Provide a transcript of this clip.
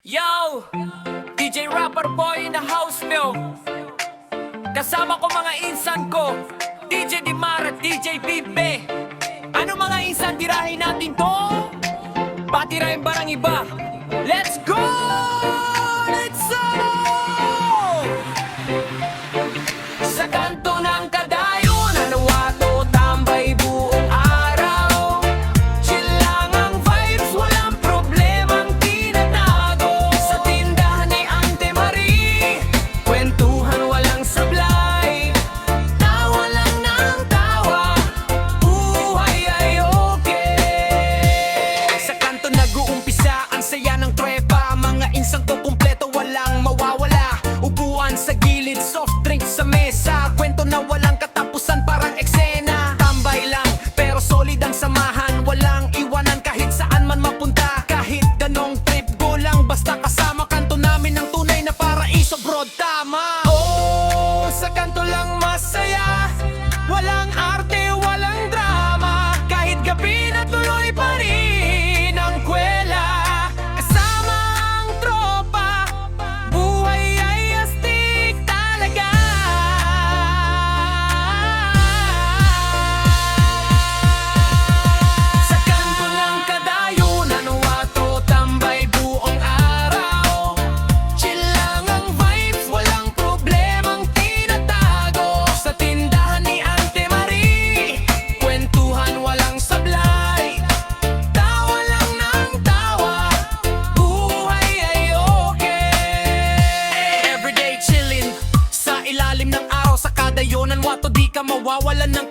Yo! DJ Rapper Boy in the house, Phil. Kasama ko mga insan ko, DJ Dimar at DJ Bibe. Ano mga insan, tirahin natin to? Patirahin ba ng iba? Let's go! Let's go! Sa kanto ng kadayon, anawato, tambay buong araw. Chill lang ang vibes, walang problemang tinatago. Sa tindahan ni Ante Marie, kwentuhan walang sablay. Tawa lang ng tawa, buhay ay okay. Sa kanto nag-uumpisa, ang saya ng trepa. Mga insang ko kumpleto, walang mawawala. Upuan sa gilid, soft drink sa mesa. Kwento na walang katapusan, parang eksena. Tambay lang, pero solid ang samahan. Walang iwanan kahit saan man mapunta. Kahit ganong trip ko lang, basta kasama. Kanto namin ang tunay na paraiso, bro, tama. Oh, sa kanto lang masaya. Walang arte, walang drama. Kahit gabi na tuloy pa rin ang kwela. Kasama ang tropa, buhay ay astig talaga. Sa kanto ng kadayon, anawato, tambay buong araw. Chill lang ang vibes, walang problemang tinatago. Sa tindahan ni Ante Marie, kwentuhan walang sablay. Tawa lang ng tawa, buhay ay okay. Everyday chillin' sa ilalim ng araw. Sa kadayonan, wato di ka mawawalan ng